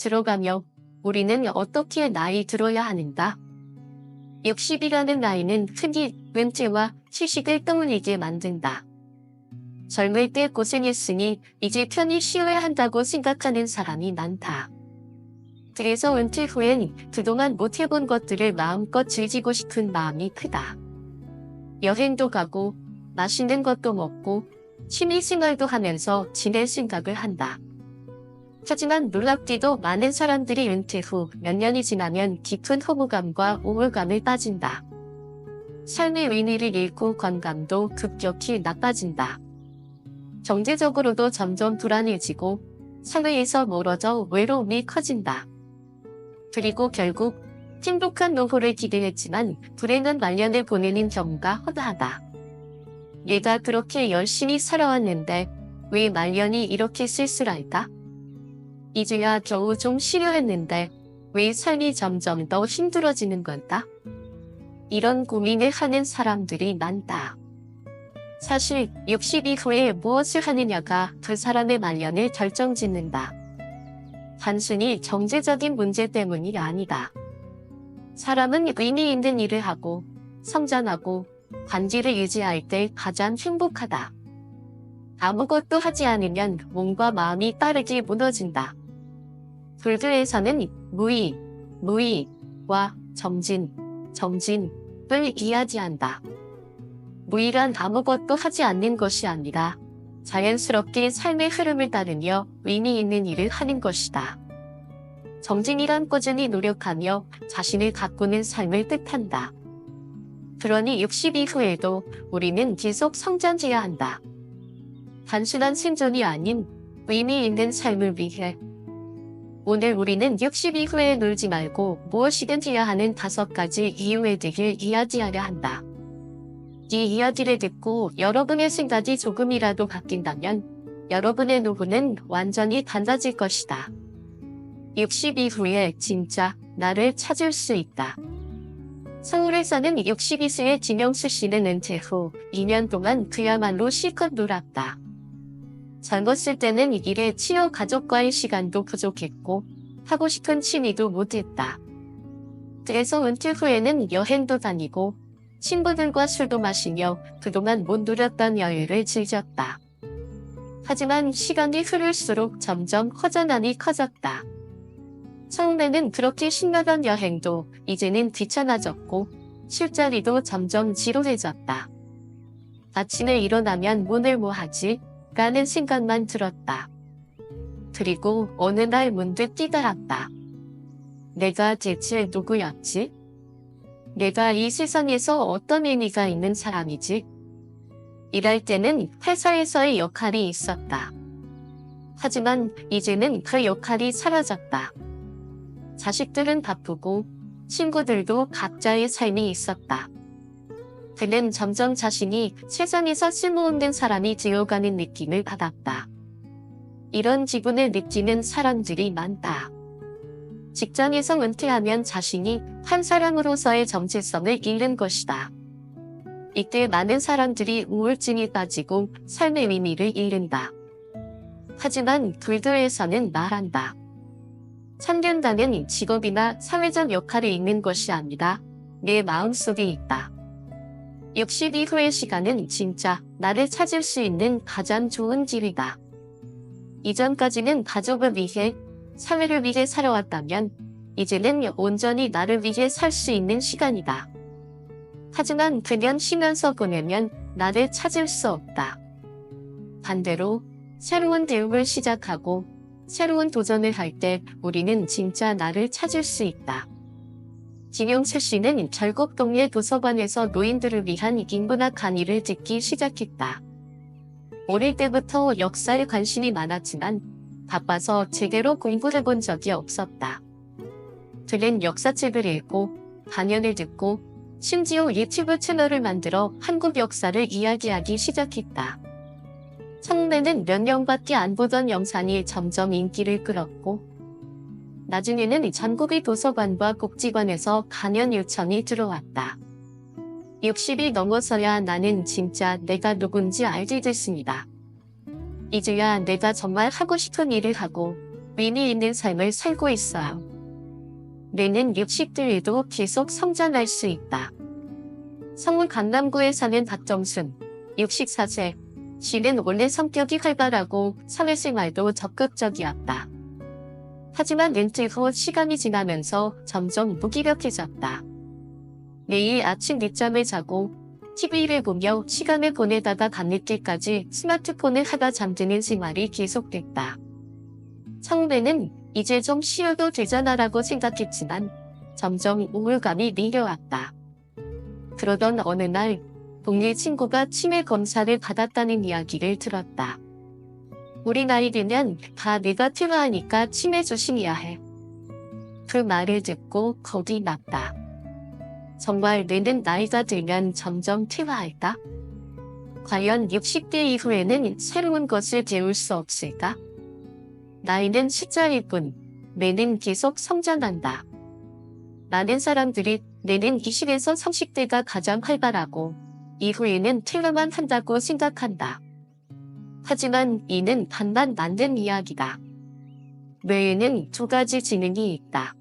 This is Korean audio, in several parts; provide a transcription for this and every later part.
들어가며 우리는 어떻게 나이 들어야 하는가? 60이라는 나이는 흔히 은퇴와 휴식을 떠올리게 만든다. 젊을 때 고생했으니 이제 편히 쉬어야 한다고 생각하는 사람이 많다. 그래서 은퇴 후엔 그동안 못 해본 것들을 마음껏 즐기고 싶은 마음이 크다. 여행도 가고 맛있는 것도 먹고 취미생활도 하면서 지낼 생각을 한다. 하지만 놀랍게도 많은 사람들이 은퇴 후 몇 년이 지나면 깊은 허무감과 우울감에 빠진다. 삶의 의미를 잃고 건강도 급격히 나빠진다. 경제적으로도 점점 불안해지고 사회에서 멀어져 외로움이 커진다. 그리고 결국 행복한 노후를 기대했지만 불행한 말년을 보내는 경우가 허다하다. 얘가 그렇게 열심히 살아왔는데 왜 말년이 이렇게 쓸쓸할까? 이제야 겨우 좀 쉬려 했는데 왜 삶이 점점 더 힘들어지는 걸까? 이런 고민을 하는 사람들이 많다. 사실 60 이후에 무엇을 하느냐가 그 사람의 말년을 결정짓는다. 단순히 경제적인 문제 때문이 아니다. 사람은 의미 있는 일을 하고 성장하고 관계를 유지할 때 가장 행복하다. 아무것도 하지 않으면 몸과 마음이 빠르게 무너진다. 불교에서는 무의와 정진을 이야기한다. 무의란 아무것도 하지 않는 것이 아니라 자연스럽게 삶의 흐름을 따르며 의미 있는 일을 하는 것이다. 정진이란 꾸준히 노력하며 자신을 가꾸는 삶을 뜻한다. 그러니 60 이후에도 우리는 계속 성장해야 한다. 단순한 생존이 아닌 의미 있는 삶을 위해. 오늘 우리는 60 이후에 놀지 말고 무엇이든 해야 하는 5가지 이유에 대해 이야기하려 한다. 이 이야기를 듣고 여러분의 생각이 조금이라도 바뀐다면 여러분의 노후는 완전히 달라질 것이다. 60 이후에 진짜 나를 찾을 수 있다. 서울에서는 62세의 김영수 씨는 은퇴 후 2년 동안 그야말로 실컷 놀았다. 젊었을 때는 일에 치여 가족과의 시간도 부족했고 하고 싶은 취미도 못했다. 그래서 은퇴 후에는 여행도 다니고 친구들과 술도 마시며 그동안 못 누렸던 여유를 즐겼다. 하지만 시간이 흐를수록 점점 허전함이 커졌다. 처음에는 그렇게 신나던 여행도 이제는 귀찮아졌고 술자리도 점점 지루해졌다. 아침에 일어나면 오늘 뭐 하지? 라는 생각만 들었다. 그리고 어느 날 문득 깨달았다. 내가 대체 누구였지? 내가 이 세상에서 어떤 의미가 있는 사람이지? 일할 때는 회사에서의 역할이 있었다. 하지만 이제는 그 역할이 사라졌다. 자식들은 바쁘고 친구들도 각자의 삶이 있었다. 그는 점점 자신이 세상에서 쓸모없는 사람이 되어가는 느낌을 받았다. 이런 기분을 느끼는 사람들이 많다. 직장에서 은퇴하면 자신이 한 사람으로서의 정체성을 잃는 것이다. 이때 많은 사람들이 우울증에 빠지고 삶의 의미를 잃는다. 하지만 불교에서는 말한다. 참견다는 직업이나 사회적 역할을 잃는 것이 아니라 내 마음속에 있다. 60 이후의 시간은 진짜 나를 찾을 수 있는 가장 좋은 길이다. 이전까지는 가족을 위해, 사회를 위해 살아왔다면 이제는 온전히 나를 위해 살 수 있는 시간이다. 하지만 그냥 쉬면서 보내면 나를 찾을 수 없다. 반대로 새로운 대우를 시작하고 새로운 도전을 할 때 우리는 진짜 나를 찾을 수 있다. 김용철 씨는 결국 동네 도서관에서 노인들을 위한 인문학 강의를 듣기 시작했다. 어릴 때부터 역사에 관심이 많았지만 바빠서 제대로 공부해본 적이 없었다. 그는 역사책을 읽고 강연을 듣고 심지어 유튜브 채널을 만들어 한국 역사를 이야기하기 시작했다. 처음에는 몇 명밖에 안 보던 영상이 점점 인기를 끌었고 나중에는 전국의 도서관과 복지관에서 강연 요청이 들어왔다. 60이 넘어서야 나는 진짜 내가 누군지 알게 됐습니다. 이제야 내가 정말 하고 싶은 일을 하고 의미 있는 삶을 살고 있어요. 뇌는 60대에도 계속 성장할 수 있다. 성운 강남구에 사는 박정순, 64세. 씨는 원래 성격이 활발하고 사회생활도 적극적이었다. 하지만 은퇴 후 시간이 지나면서 점점 무기력해졌다. 매일 아침 늦잠을 자고 TV를 보며 시간을 보내다가 밤늦게까지 스마트폰을 하다 잠드는 생활이 계속됐다. 처음에는 이제 좀 쉬어도 되잖아라고 생각했지만 점점 우울감이 밀려왔다. 그러던 어느 날 동네 친구가 치매 검사를 받았다는 이야기를 들었다. 우리 나이 들면 다 내가 퇴화하니까 치매 조심해야 해. 그 말을 듣고 겁이 났다. 정말 뇌는 나이가 들면 점점 퇴화할까? 과연 60대 이후에는 새로운 것을 배울 수 없을까? 나이는 숫자일 뿐, 뇌는 계속 성장한다. 많은 사람들이 뇌는 20에서 30대가 가장 활발하고 이후에는 퇴화만 한다고 생각한다. 하지만 이는 반만 맞는 이야기다. 뇌에는 두 가지 지능이 있다.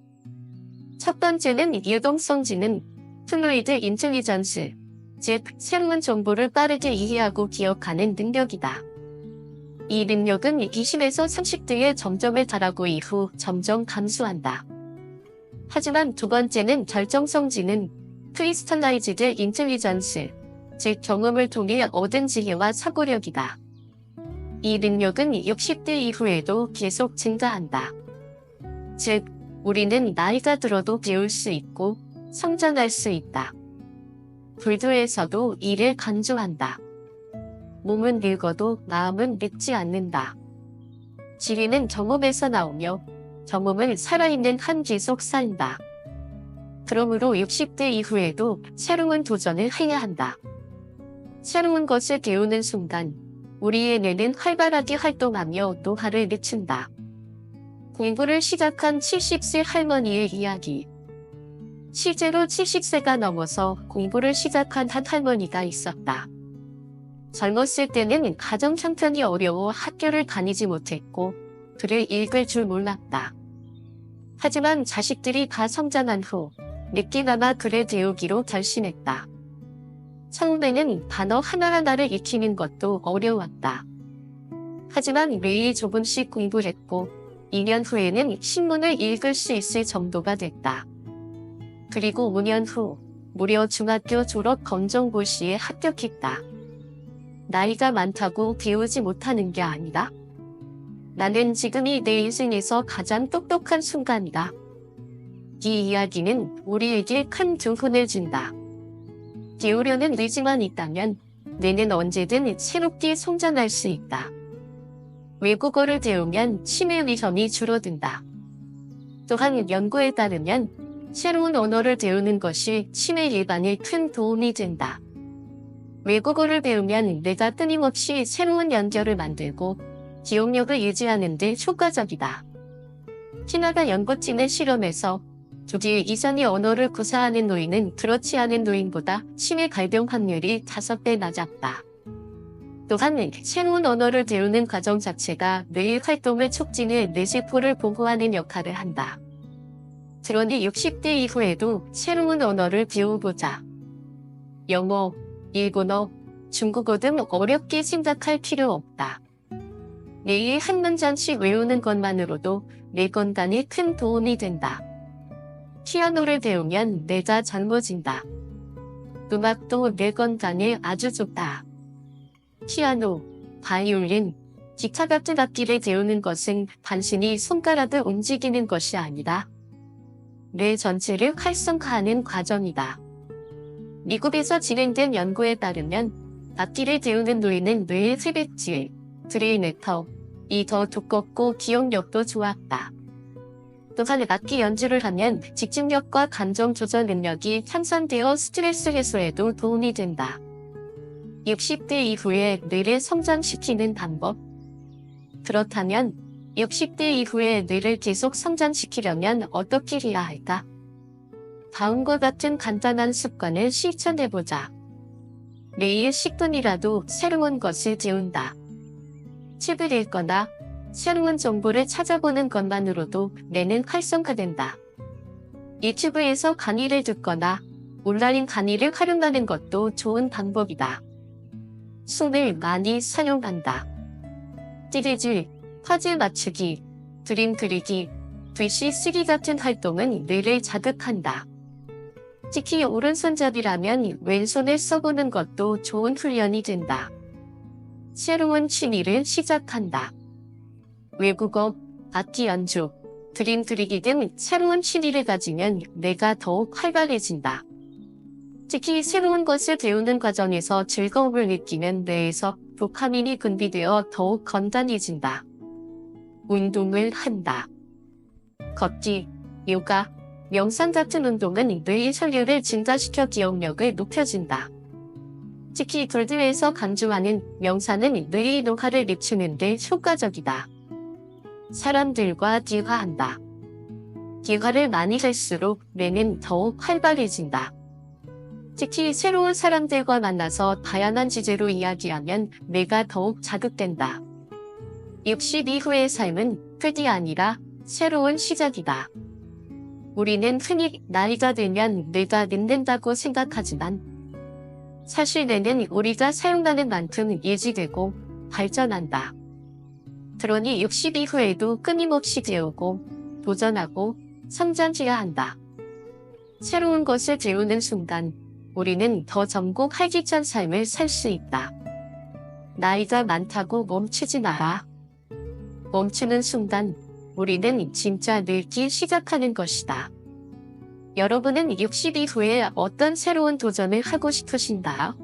첫 번째는 유동성 지능, 플루이드 인텔리전스, 즉 새로운 정보를 빠르게 이해하고 기억하는 능력이다. 이 능력은 20에서 30대의 정점에 달하고 이후 점점 감소한다. 하지만 두 번째는 결정성 지능, 크리스탈라이즈드 인텔리전스, 즉 경험을 통해 얻은 지혜와 사고력이다. 이 능력은 60대 이후에도 계속 증가한다. 즉, 우리는 나이가 들어도 배울 수 있고 성장할 수 있다. 불교에서도 이를 강조한다. 몸은 늙어도 마음은 늙지 않는다. 지리는 경험에서 나오며 경험은 살아있는 한기 속 산다. 그러므로 60대 이후에도 새로운 도전을 해야 한다. 새로운 것을 배우는 순간 우리의 뇌는 활발하게 활동하며 노화를 늦춘다. 공부를 시작한 70세 할머니의 이야기. 실제로 70세가 넘어서 공부를 시작한 한 할머니가 있었다. 젊었을 때는 가정 형편이 어려워 학교를 다니지 못했고 글을 읽을 줄 몰랐다. 하지만 자식들이 다 성장한 후 늦게나마 글을 배우기로 결심했다. 처음에는 단어 하나하나를 익히는 것도 어려웠다. 하지만 매일 조금씩 공부했고 2년 후에는 신문을 읽을 수 있을 정도가 됐다. 그리고 5년 후 무려 중학교 졸업 검정고시에 합격했다. 나이가 많다고 배우지 못하는 게 아니다. 나는 지금이 내 인생에서 가장 똑똑한 순간이다. 이 이야기는 우리에게 큰 교훈을 준다. 배우려는 의지만 있다면 뇌는 언제든 새롭게 성장할 수 있다. 외국어를 배우면 치매 위험이 줄어든다. 또한 연구에 따르면 새로운 언어를 배우는 것이 치매 예방에 큰 도움이 된다. 외국어를 배우면 뇌가 끊임없이 새로운 연결을 만들고 기억력을 유지하는 데 효과적이다. 캐나다 연구팀의 실험에서 2개 이상의 언어를 구사하는 노인은 그렇지 않은 노인보다 치매 발병 확률이 5배 낮았다. 또한 새로운 언어를 배우는 과정 자체가 뇌의 활동을 촉진해 뇌세포를 보호하는 역할을 한다. 그러니 60대 이후에도 새로운 언어를 배워보자. 영어, 일본어, 중국어 등 어렵게 생각할 필요 없다. 매일 한 문장씩 외우는 것만으로도 뇌 건강에 큰 도움이 된다. 피아노를 배우면 뇌가 젊어진다. 음악도 뇌 건강에 아주 좋다. 피아노, 바이올린, 기타 같은 악기를 배우는 것은 단순히 손가락을 움직이는 것이 아니다. 뇌 전체를 활성화하는 과정이다. 미국에서 진행된 연구에 따르면 악기를 배우는 노인은 뇌의 회백질, 브레인 네트워크이 더 두껍고 기억력도 좋았다. 또한 악기 연주를 하면 집중력과 감정 조절 능력이 향상되어 스트레스 해소에도 도움이 된다. 60대 이후에 뇌를 성장시키는 방법. 그렇다면 60대 이후에 뇌를 계속 성장시키려면 어떻게 해야 할까? 다음과 같은 간단한 습관을 실천해보자. 매일 10분이라도 새로운 것을 배운다. 책을 읽거나 새로운 정보를 찾아보는 것만으로도 뇌는 활성화된다. 유튜브에서 강의를 듣거나 온라인 강의를 활용하는 것도 좋은 방법이다. 손을 많이 사용한다. 찌르기, 퍼즐 맞추기, 그림 그리기, 글씨 쓰기 같은 활동은 뇌를 자극한다. 특히 오른손잡이라면 왼손을 써보는 것도 좋은 훈련이 된다. 새로운 취미를 시작한다. 외국어, 악기 연주, 그림 그리기 등 새로운 취미를 가지면 뇌가 더욱 활발해진다. 특히 새로운 것을 배우는 과정에서 즐거움을 느끼는 뇌에서 도파민이 분비되어 더욱 건강해진다. 운동을 한다. 걷기, 요가, 명상 같은 운동은 뇌의 혈류를 증가시켜 기억력을 높여준다. 특히 불교에서 강조하는 명상은 뇌의 노화를 늦추는 데 효과적이다. 사람들과 대화한다. 대화를 많이 할수록 뇌는 더욱 활발해진다. 특히 새로운 사람들과 만나서 다양한 주제로 이야기하면 뇌가 더욱 자극된다. 60 이후의 삶은 끝이 아니라 새로운 시작이다. 우리는 흔히 나이가 들면 뇌가 늙는다고 생각하지만 사실 뇌는 우리가 사용하는 만큼 유지되고 발전한다. 그러니 60 이후에도 끊임없이 배우고 도전하고 성장해야 한다. 새로운 것을 배우는 순간 우리는 더 젊고 활기찬 삶을 살 수 있다. 나이가 많다고 멈추지 마라. 멈추는 순간 우리는 진짜 늙기 시작하는 것이다. 여러분은 60 이후에 어떤 새로운 도전을 하고 싶으신가요?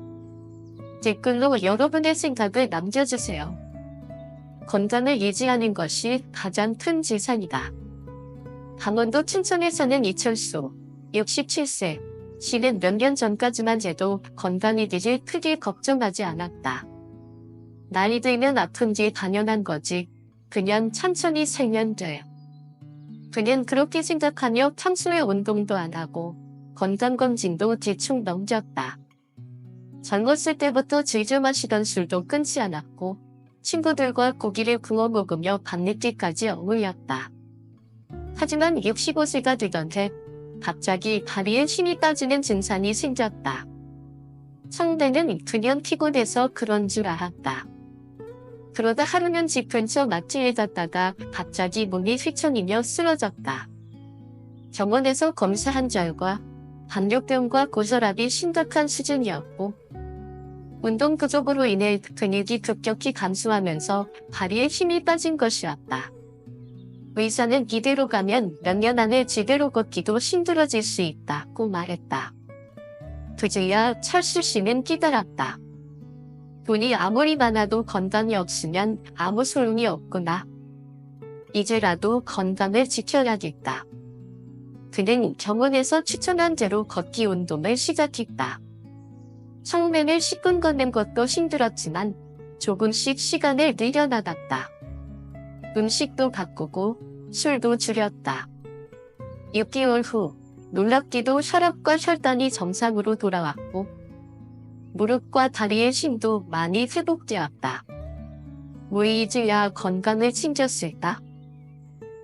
댓글로 여러분의 생각을 남겨주세요. 건강을 유지하는 것이 가장 큰 재산이다. 강원도 춘천에서는 이철수, 67세, 씨는 몇 년 전까지만 해도 건강에 대해 크게 걱정하지 않았다. 나이 들면 아픈지 당연한 거지. 그냥 천천히 살면 돼. 그는 그렇게 생각하며 평소에 운동도 안 하고 건강검진도 대충 넘겼다. 젊었을 때부터 즐겨 마시던 술도 끊지 않았고 친구들과 고기를 구워 먹으며 밤늦게까지 어울렸다. 하지만 65세가 되던 해 갑자기 다리에 힘이 빠지는 증상이 생겼다. 처음에는 그냥 피곤해서 그런 줄 알았다. 그러다 하루는 집 근처 마트에 갔다가 갑자기 몸이 휘청이며 쓰러졌다. 병원에서 검사한 결과 당뇨병과 고혈압이 심각한 수준이었고 운동 부족으로 인해 근육이 급격히 감소하면서 다리에 힘이 빠진 것이었다. 의사는 이대로 가면 몇 년 안에 제대로 걷기도 힘들어질 수 있다고 말했다. 그제야 철수 씨는 깨달았다. 돈이 아무리 많아도 건강이 없으면 아무 소용이 없구나. 이제라도 건강을 지켜야겠다. 그는 병원에서 추천한 대로 걷기 운동을 시작했다. 처음에는 10분 걷는 것도 힘들었지만 조금씩 시간을 늘려나갔다. 음식도 바꾸고 술도 줄였다. 6개월 후 놀랍게도 혈압과 혈당이 정상으로 돌아왔고 무릎과 다리의 힘도 많이 회복되었다. 왜 이제야 건강을 챙겼을까?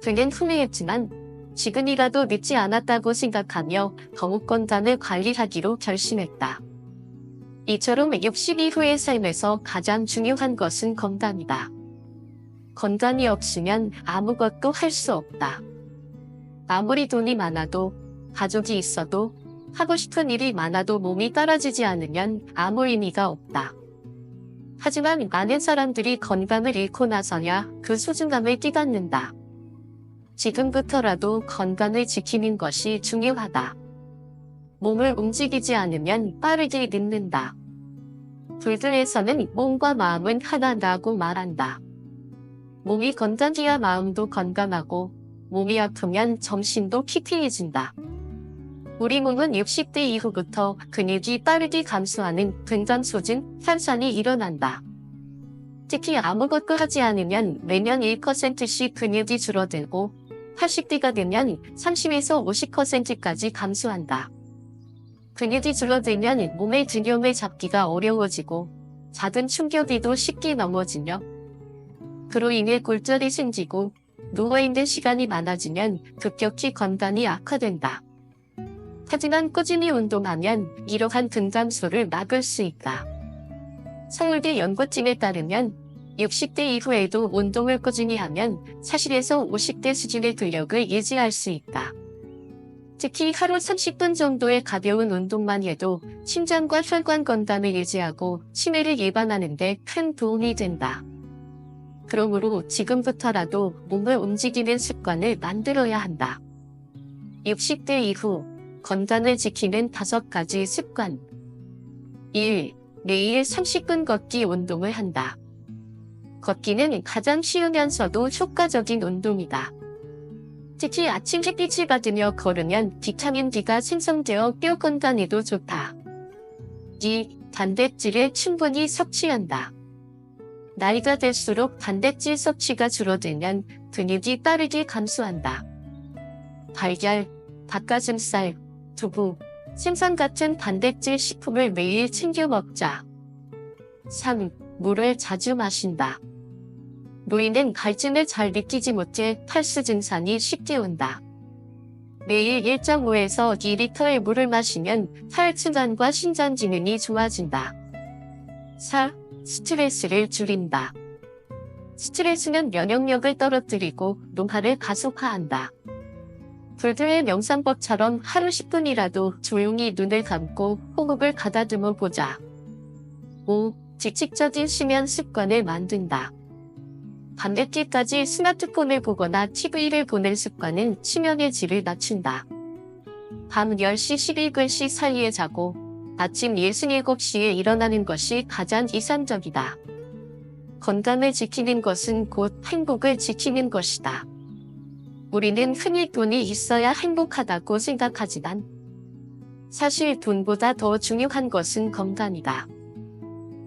그는 후회했지만 지금이라도 늦지 않았다고 생각하며 더욱 건강을 관리하기로 결심했다. 이처럼 60 이후의 삶에서 가장 중요한 것은 건강이다. 건강이 없으면 아무것도 할 수 없다. 아무리 돈이 많아도 가족이 있어도 하고 싶은 일이 많아도 몸이 따라주지 않으면 아무 의미가 없다. 하지만 많은 사람들이 건강을 잃고 나서야 그 소중함을 깨닫는다. 지금부터라도 건강을 지키는 것이 중요하다. 몸을 움직이지 않으면 빠르게 늙는다. 불교에서는 몸과 마음은 하나라고 말한다. 몸이 건강해야 마음도 건강하고 몸이 아프면 정신도 피폐해진다. 우리 몸은 60대 이후부터 근육이 빠르게 감소하는 근감소증 현상이 일어난다. 특히 아무것도 하지 않으면 매년 1%씩 근육이 줄어들고 80대가 되면 30에서 50%까지 감소한다. 근육이 줄어들면 몸의 균형을 잡기가 어려워지고 작은 충격에도 쉽게 넘어지며 그로 인해 골절이 생기고 누워있는 시간이 많아지면 급격히 건강이 악화된다. 하지만 꾸준히 운동하면 이러한 등감소를 막을 수 있다. 서울대 연구팀에 따르면 60대 이후에도 운동을 꾸준히 하면 40에서 50대 수준의 근력을 유지할 수 있다. 특히 하루 30분 정도의 가벼운 운동만 해도 심장과 혈관 건강을 유지하고 치매를 예방하는 데 큰 도움이 된다. 그러므로 지금부터라도 몸을 움직이는 습관을 만들어야 한다. 60대 이후 건강을 지키는 5가지 습관. 1. 매일 30분 걷기 운동을 한다. 걷기는 가장 쉬우면서도 효과적인 운동이다. 특히 아침 햇빛을 받으며 걸으면 비타민 D가 생성되어 뼈 건강에도 좋다. 2. 단백질을 충분히 섭취한다. 나이가 들수록 단백질 섭취가 줄어들면 근육이 빠르게 감소한다. 달걀, 닭가슴살, 두부, 생선 같은 단백질 식품을 매일 챙겨 먹자. 3. 물을 자주 마신다. 노인은 갈증을 잘 느끼지 못해 탈수 증상이 쉽게 온다. 매일 1.5에서 2리터의 물을 마시면 혈관과 신장 기능이 좋아진다. 4. 스트레스를 줄인다. 스트레스는 면역력을 떨어뜨리고 노화를 가속화한다. 불교의 명상법처럼 하루 10분이라도 조용히 눈을 감고 호흡을 가다듬어 보자. 5. 규칙적인 수면 습관을 만든다. 밤늦게까지 스마트폰을 보거나 TV를 보는 습관은 수면의 질을 낮춘다. 밤 10시 11시 사이에 자고 아침 7시에 일어나는 것이 가장 이상적이다. 건강을 지키는 것은 곧 행복을 지키는 것이다. 우리는 흔히 돈이 있어야 행복하다고 생각하지만 사실 돈보다 더 중요한 것은 건강이다.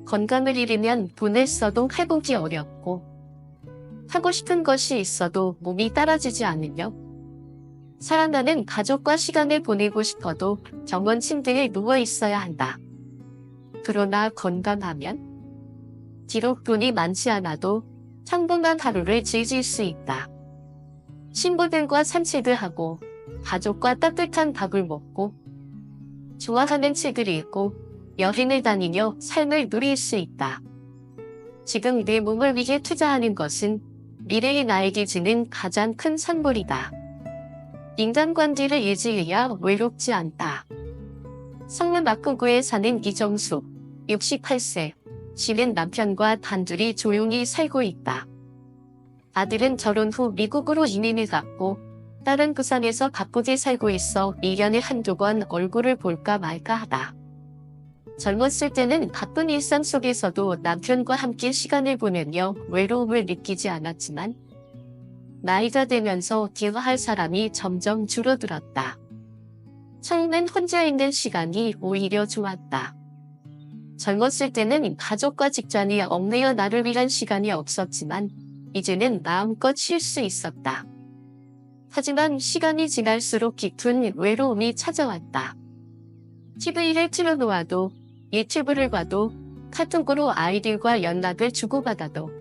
건강을 잃으면 돈을 써도 회복이 어렵고 하고 싶은 것이 있어도 몸이 따라주지 않으며 사랑하는 가족과 시간을 보내고 싶어도 병원 침대에 누워 있어야 한다. 그러나 건강하면 비록 돈이 많지 않아도 평범한 하루를 즐길 수 있다. 친구들과 산책을 하고 가족과 따뜻한 밥을 먹고 좋아하는 책을 읽고 여행을 다니며 삶을 누릴 수 있다. 지금 내 몸을 위해 투자하는 것은 미래의 나에게 주는 가장 큰 선물이다. 인간관계를 유지해야 외롭지 않다. 성남 막구구에 사는 이정수, 68세. 씨는 남편과 단둘이 조용히 살고 있다. 아들은 결혼 후 미국으로 이민을 갔고 딸은 부산에서 바쁘게 살고 있어 1년에 한두 번 얼굴을 볼까 말까 하다. 젊었을 때는 바쁜 일상 속에서도 남편과 함께 시간을 보내며 외로움을 느끼지 않았지만 나이가 들면서 대화할 사람이 점점 줄어들었다. 처음엔 혼자 있는 시간이 오히려 좋았다. 젊었을 때는 가족과 직장이 얽매여 나를 위한 시간이 없었지만 이제는 마음껏 쉴 수 있었다. 하지만 시간이 지날수록 깊은 외로움이 찾아왔다. TV를 틀어놓아도 유튜브를 봐도 카톡으로 아이들과 연락을 주고받아도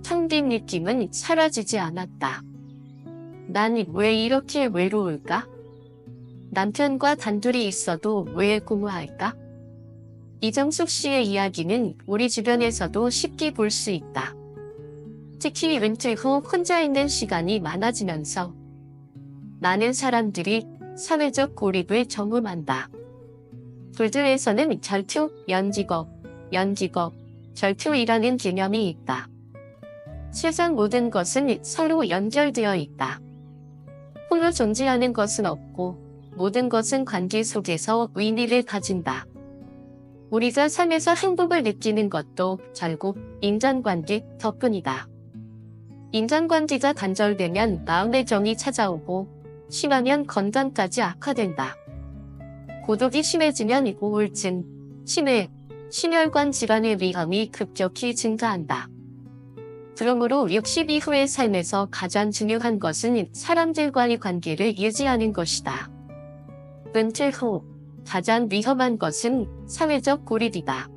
텅 빈 느낌은 사라지지 않았다. 난 왜 이렇게 외로울까? 남편과 단둘이 있어도 왜 공허할까? 이정숙 씨의 이야기는 우리 주변에서도 쉽게 볼 수 있다. 특히 은퇴 후 혼자 있는 시간이 많아지면서 많은 사람들이 사회적 고립을 경험한다. 불교에서는 절투, 연직업, 절투이라는 개념이 있다. 세상 모든 것은 서로 연결되어 있다. 홀로 존재하는 것은 없고 모든 것은 관계 속에서 의미를 가진다. 우리가 삶에서 행복을 느끼는 것도 결국 인간관계 덕분이다. 인간관계가 단절되면 마음의 정이 찾아오고 심하면 건강까지 악화된다. 고독이 심해지면 우울증, 치매, 심혈관 질환의 위험이 급격히 증가한다. 그러므로 60 이후의 삶에서 가장 중요한 것은 사람들과의 관계를 유지하는 것이다. 은퇴 후 가장 위험한 것은 사회적 고립이다.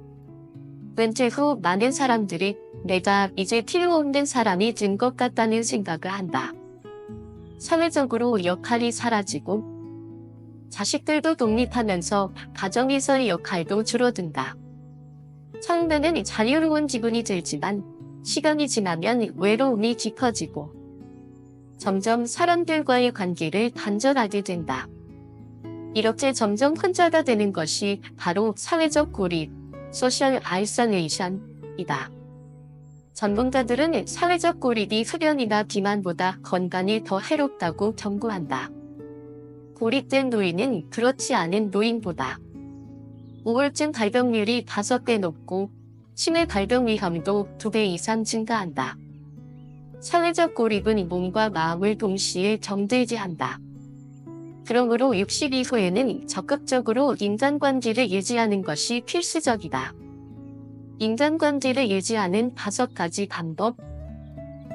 은퇴 후 많은 사람들이 내가 이제 필요 없는 사람이 된 것 같다는 생각을 한다. 사회적으로 역할이 사라지고 자식들도 독립하면서 가정에서의 역할도 줄어든다. 처음에는 자유로운 기분이 들지만 시간이 지나면 외로움이 깊어지고 점점 사람들과의 관계를 단절하게 된다. 이렇게 점점 혼자가 되는 것이 바로 사회적 고립, 소셜 아이솔레이션이다. 전문가들은 사회적 고립이 흡연이나 비만보다 건강에 더 해롭다고 경고한다. 고립된 노인은 그렇지 않은 노인보다 우울증 발병률이 5배 높고 치매 발병 위험도 2배 이상 증가한다. 사회적 고립은 몸과 마음을 동시에 정들게 한다. 그러므로 60 이후에는 적극적으로 인간관계를 유지하는 것이 필수적이다. 인간관계를 유지하는 5가지 방법.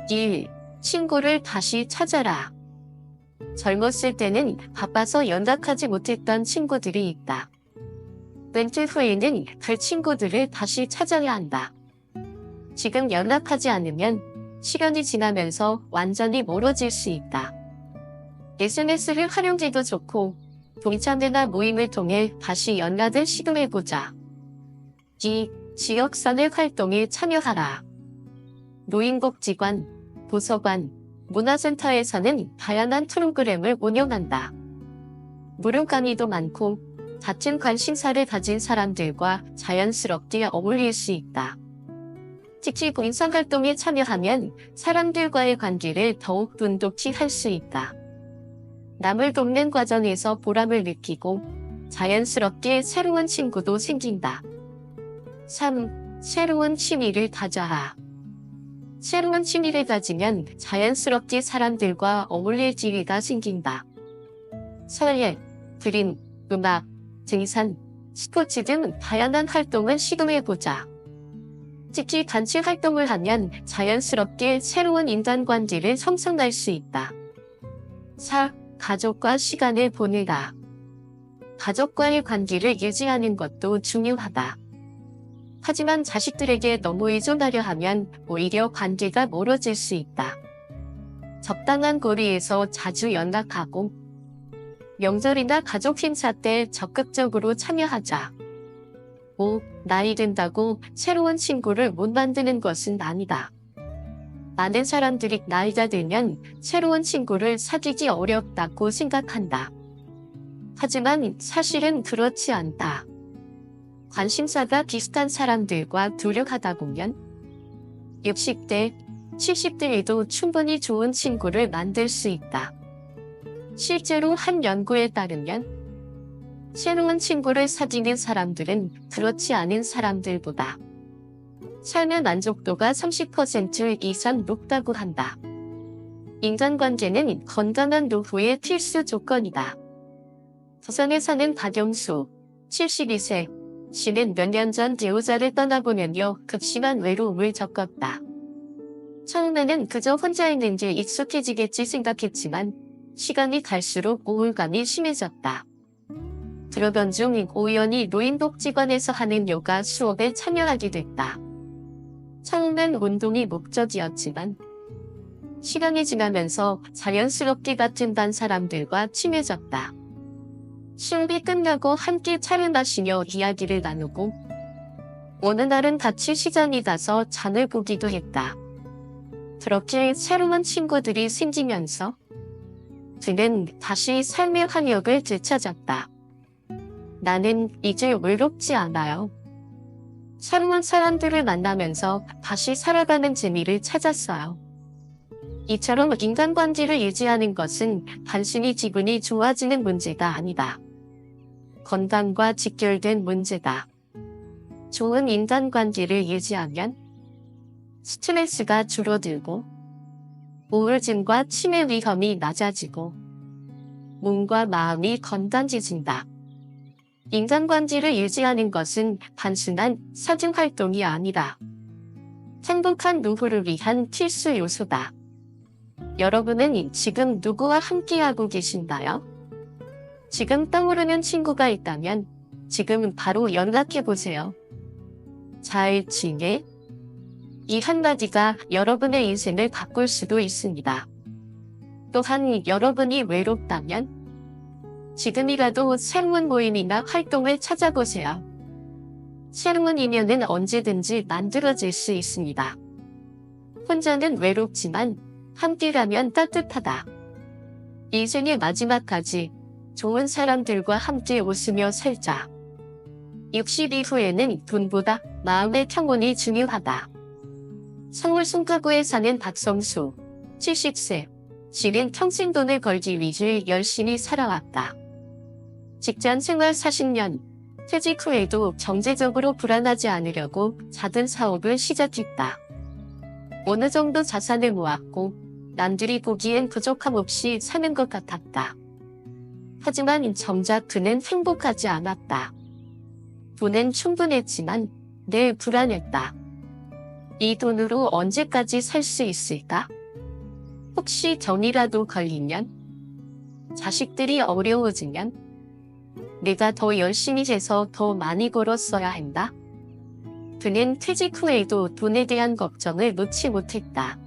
1. 친구를 다시 찾아라. 젊었을 때는 바빠서 연락하지 못했던 친구들이 있다. 은퇴 후에는 그 친구들을 다시 찾아야 한다. 지금 연락하지 않으면 시간이 지나면서 완전히 멀어질 수 있다. SNS를 활용해도 좋고 동창회나 모임을 통해 다시 연락을 시도해보자. 2. 지역사회 활동에 참여하라. 노인복지관, 도서관, 문화센터에서는 다양한 프로그램을 운영한다. 무료 강의도 많고 같은 관심사를 가진 사람들과 자연스럽게 어울릴 수 있다. 특히 봉사활동에 참여하면 사람들과의 관계를 더욱 돈독히 할 수 있다. 남을 돕는 과정에서 보람을 느끼고 자연스럽게 새로운 친구도 생긴다. 3. 새로운 취미를 가져라. 새로운 취미를 가지면 자연스럽게 사람들과 어울릴 기회가 생긴다. 서예, 그림, 음악, 등산, 스포츠 등 다양한 활동을 시도해보자. 특히 단체 활동을 하면 자연스럽게 새로운 인간관계를 형성할 수 있다. 4. 가족과 시간을 보내라. 가족과의 관계를 유지하는 것도 중요하다. 하지만 자식들에게 너무 의존하려 하면 오히려 관계가 멀어질 수 있다. 적당한 거리에서 자주 연락하고 명절이나 가족 행사 때 적극적으로 참여하자. 5. 나이 든다고 새로운 친구를 못 만드는 것은 아니다. 많은 사람들이 나이가 들면 새로운 친구를 사귀기 어렵다고 생각한다. 하지만 사실은 그렇지 않다. 관심사가 비슷한 사람들과 노력하다 보면 60대, 70대에도 충분히 좋은 친구를 만들 수 있다. 실제로 한 연구에 따르면 새로운 친구를 사귀는 사람들은 그렇지 않은 사람들보다 삶의 만족도가 30% 이상 높다고 한다. 인간관계는 건강한 노후의 필수 조건이다. 부산에 사는 박영수, 72세, 씨는 몇 년 전 배우자를 떠나보면요 극심한 외로움을 겪었다. 처음에는 그저 혼자 있는 게 익숙해지겠지 생각했지만 시간이 갈수록 우울감이 심해졌다. 그러던 중 우연히 노인복지관에서 하는 요가 수업에 참여하게 됐다. 처음엔 운동이 목적이었지만 시간이 지나면서 자연스럽게 같은 반 사람들과 친해졌다. 수업이 끝나고 함께 차를 마시며 이야기를 나누고 어느 날은 같이 시장에 가서 장을 보기도 했다. 그렇게 새로운 친구들이 생기면서 그는 다시 삶의 활력을 되찾았다. 나는 이제 외롭지 않아요. 새로운 사람들을 만나면서 다시 살아가는 재미를 찾았어요. 이처럼 인간관계를 유지하는 것은 단순히 기분이 좋아지는 문제가 아니다. 건강과 직결된 문제다. 좋은 인간관계를 유지하면 스트레스가 줄어들고 우울증과 치매 위험이 낮아지고 몸과 마음이 건강해진다. 인간관계를 유지하는 것은 단순한 사증활동이 아니라 행복한 노후를 위한 필수 요소다. 여러분은 지금 누구와 함께하고 계신가요? 지금 떠오르는 친구가 있다면 지금 바로 연락해보세요. 잘 지내? 이 한마디가 여러분의 인생을 바꿀 수도 있습니다. 또한 여러분이 외롭다면 지금이라도 새로운 모임이나 활동을 찾아보세요. 새로운 인연은 언제든지 만들어질 수 있습니다. 혼자는 외롭지만 함께라면 따뜻하다. 인생의 마지막까지 좋은 사람들과 함께 웃으며 살자. 60 이후에는 돈보다 마음의 평온이 중요하다. 서울 송파구에 사는 박성수, 70세. 실은 평생 돈을 걸기 위해 열심히 살아왔다. 직장 생활 40년, 퇴직 후에도 경제적으로 불안하지 않으려고 작은 사업을 시작했다. 어느 정도 자산을 모았고 남들이 보기엔 부족함 없이 사는 것 같았다. 하지만 정작 그는 행복하지 않았다. 돈은 충분했지만 늘 불안했다. 이 돈으로 언제까지 살 수 있을까? 혹시 병이라도 걸리면? 자식들이 어려워지면? 내가 더 열심히 해서 더 많이 벌었어야 한다? 그는 퇴직 후에도 돈에 대한 걱정을 놓지 못했다.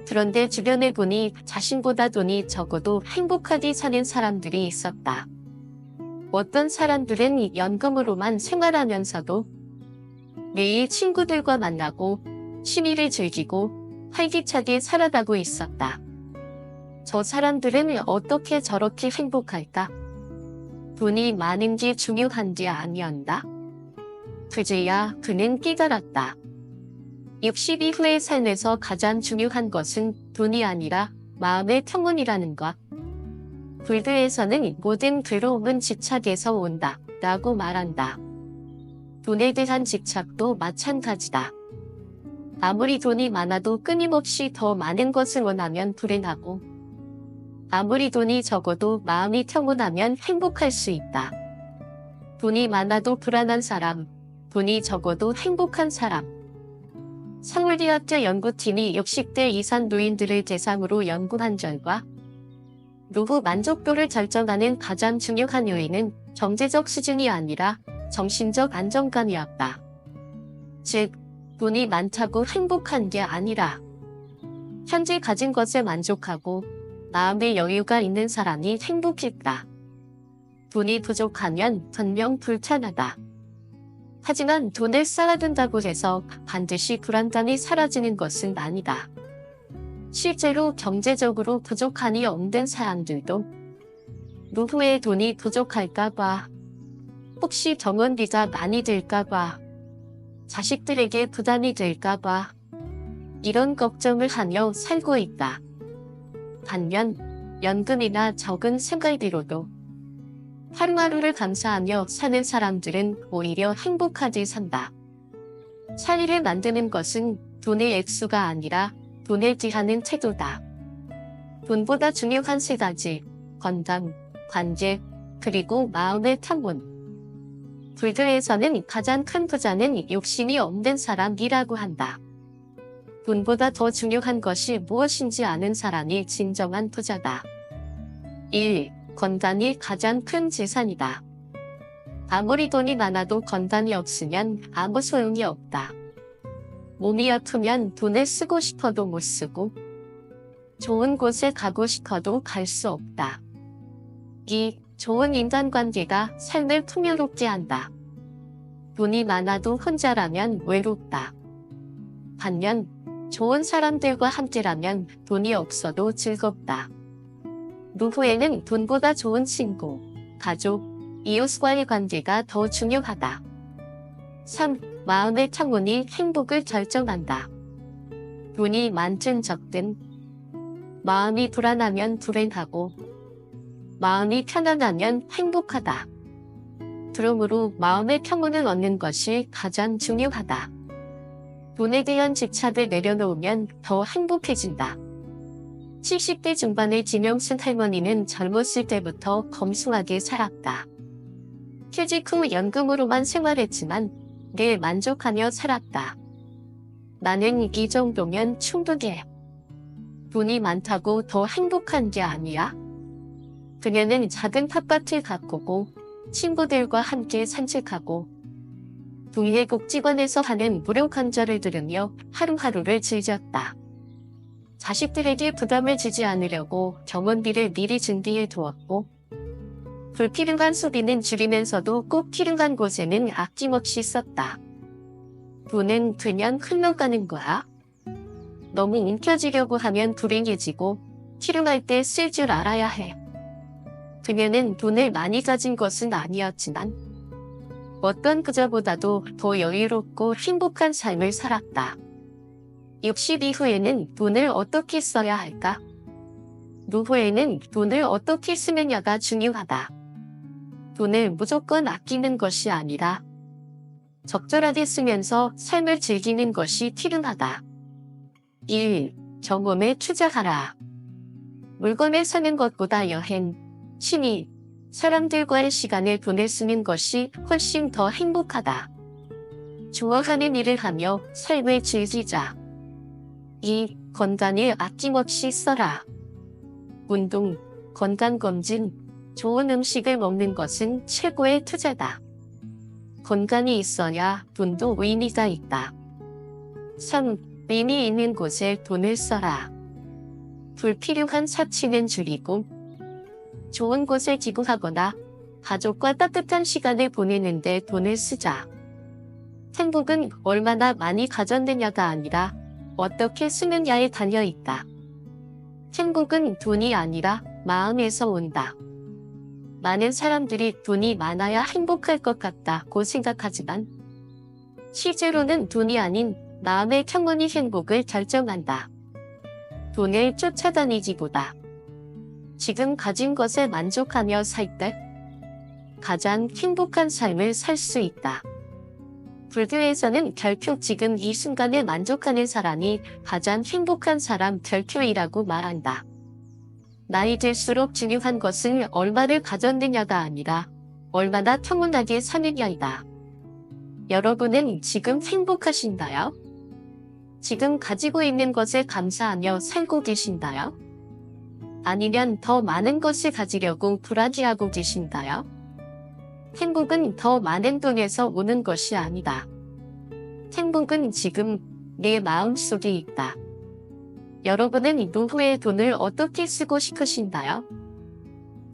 그런데 주변을 보니 자신보다 돈이 적어도 행복하게 사는 사람들이 있었다. 어떤 사람들은 연금으로만 생활하면서도 매일 친구들과 만나고 취미를 즐기고 활기차게 살아가고 있었다. 저 사람들은 어떻게 저렇게 행복할까? 돈이 많은 게 중요한 게 아니었나? 그제야 그는 깨달았다. 60 이후의 삶에서 가장 중요한 것은 돈이 아니라 마음의 평온이라는 것. 불교에서는 모든 괴로움은 집착에서 온다 라고 말한다. 돈에 대한 집착도 마찬가지다. 아무리 돈이 많아도 끊임없이 더 많은 것을 원하면 불행하고 아무리 돈이 적어도 마음이 평온하면 행복할 수 있다. 돈이 많아도 불안한 사람, 돈이 적어도 행복한 사람. 서울대학교 연구팀이 60대 이상 노인들을 대상으로 연구한 결과 노후 만족도를 결정하는 가장 중요한 요인은 경제적 수준이 아니라 정신적 안정감이었다. 즉, 돈이 많다고 행복한 게 아니라 현재 가진 것에 만족하고 마음의 여유가 있는 사람이 행복했다. 돈이 부족하면 분명 불편하다. 하지만 돈을 쌓아둔다고 해서 반드시 불안감이 사라지는 것은 아니다. 실제로 경제적으로 부족함이 없는 사람들도 노후에 돈이 부족할까봐, 혹시 병원비가 많이 들까봐, 자식들에게 부담이 될까봐 이런 걱정을 하며 살고 있다. 반면 연금이나 적은 생활비로도 하루하루를 감사하며 사는 사람들은 오히려 행복하게 산다. 사이를 만드는 것은 돈의 액수가 아니라 돈에 대하는 태도다. 돈보다 중요한 세 가지, 건강, 관계, 그리고 마음의 평온. 불교에서는 가장 큰 부자는 욕심이 없는 사람이라고 한다. 돈보다 더 중요한 것이 무엇인지 아는 사람이 진정한 부자다. 1. 건강이 가장 큰 재산이다. 아무리 돈이 많아도 건강이 없으면 아무 소용이 없다. 몸이 아프면 돈을 쓰고 싶어도 못 쓰고 좋은 곳에 가고 싶어도 갈 수 없다. 2. 좋은 인간관계가 삶을 풍요롭게 한다. 돈이 많아도 혼자라면 외롭다. 반면 좋은 사람들과 함께라면 돈이 없어도 즐겁다. 노후에는 돈보다 좋은 친구, 가족, 이웃과의 관계가 더 중요하다. 3. 마음의 평온이 행복을 결정한다. 돈이 많든 적든 마음이 불안하면 불행하고 마음이 편안하면 행복하다. 그러므로 마음의 평온을 얻는 것이 가장 중요하다. 돈에 대한 집착을 내려놓으면 더 행복해진다. 70대 중반의 김영순 할머니는 젊었을 때부터 검소하게 살았다. 퇴직 후 연금으로만 생활했지만 늘 만족하며 살았다. 나는 이 정도면 충분해. 돈이 많다고 더 행복한 게 아니야? 그녀는 작은 텃밭을 가꾸고 친구들과 함께 산책하고 동해 복지관에서 하는 무료 강좌를 들으며 하루하루를 즐겼다. 자식들에게 부담을 주지 않으려고 병원비를 미리 준비해 두었고, 불필요한 소비는 줄이면서도 꼭 필요한 곳에는 아낌없이 썼다. 돈은 그냥 흘러가는 거야. 너무 움켜쥐려고 하면 불행해지고 필요할 때 쓸 줄 알아야 해. 그녀는 돈을 많이 가진 것은 아니었지만 어떤 그자보다도 더 여유롭고 행복한 삶을 살았다. 60 이후에는 돈을 어떻게 써야 할까? 노후에는 돈을 어떻게 쓰느냐가 중요하다. 돈을 무조건 아끼는 것이 아니라 적절하게 쓰면서 삶을 즐기는 것이 필요하다. 1. 경험에 투자하라. 물건을 사는 것보다 여행, 취미, 사람들과의 시간을 보내 쓰는 것이 훨씬 더 행복하다. 좋아하는 일을 하며 삶을 즐기자. 2. 건강을 아낌없이 써라. 운동, 건강검진, 좋은 음식을 먹는 것은 최고의 투자다. 건강이 있어야 돈도 의미가 있다. 3. 의미 있는 곳에 돈을 써라. 불필요한 사치는 줄이고 좋은 곳에 기부하거나 가족과 따뜻한 시간을 보내는 데 돈을 쓰자. 행복은 얼마나 많이 가졌느냐가 아니라 어떻게 쓰느냐에 달려 있다. 행복은 돈이 아니라 마음에서 온다. 많은 사람들이 돈이 많아야 행복할 것 같다고 생각하지만 실제로는 돈이 아닌 마음의 평온이 행복을 결정한다. 돈을 쫓아다니기보다 지금 가진 것에 만족하며 살 때 가장 행복한 삶을 살 수 있다. 불교에서는 결표 지금 이 순간에 만족하는 사람이 가장 행복한 사람 결표이라고 말한다. 나이 들수록 중요한 것은 얼마를 가졌느냐가 아니라 얼마나 평온하게 사느냐이다. 여러분은 지금 행복하신가요? 지금 가지고 있는 것에 감사하며 살고 계신가요? 아니면 더 많은 것을 가지려고 불안해하고 계신가요? 행복은 더 많은 돈에서 오는 것이 아니다. 행복은 지금 내 마음속에 있다. 여러분은 노후의 돈을 어떻게 쓰고 싶으신가요?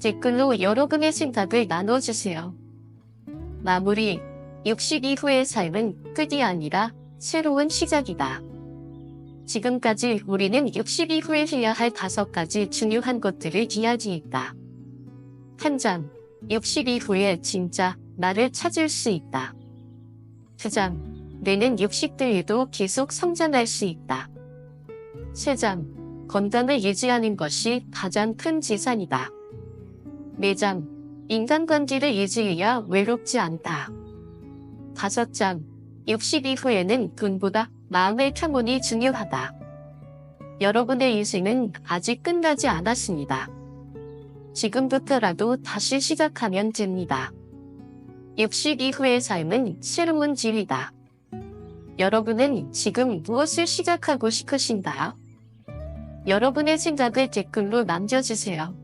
댓글로 여러분의 생각을 나눠주세요. 마무리. 60 이후의 삶은 끝이 아니라 새로운 시작이다. 지금까지 우리는 60 이후에 해야 할 5가지 중요한 것들을 이야기했다. 1장. 60 이후에 진짜 나를 찾을 수 있다. 2장. 내는 60대에도 계속 성장할 수 있다. 3장. 건강을 유지하는 것이 가장 큰 재산이다. 4장. 인간관계를 유지해야 외롭지 않다. 5장. 60 이후에는 돈보다 마음의 평온이 중요하다. 여러분의 인생은 아직 끝나지 않았습니다. 지금부터라도 다시 시작하면 됩니다. 60 이후의 삶은 새로운 길이다. 여러분은 지금 무엇을 시작하고 싶으신가요? 여러분의 생각을 댓글로 남겨주세요.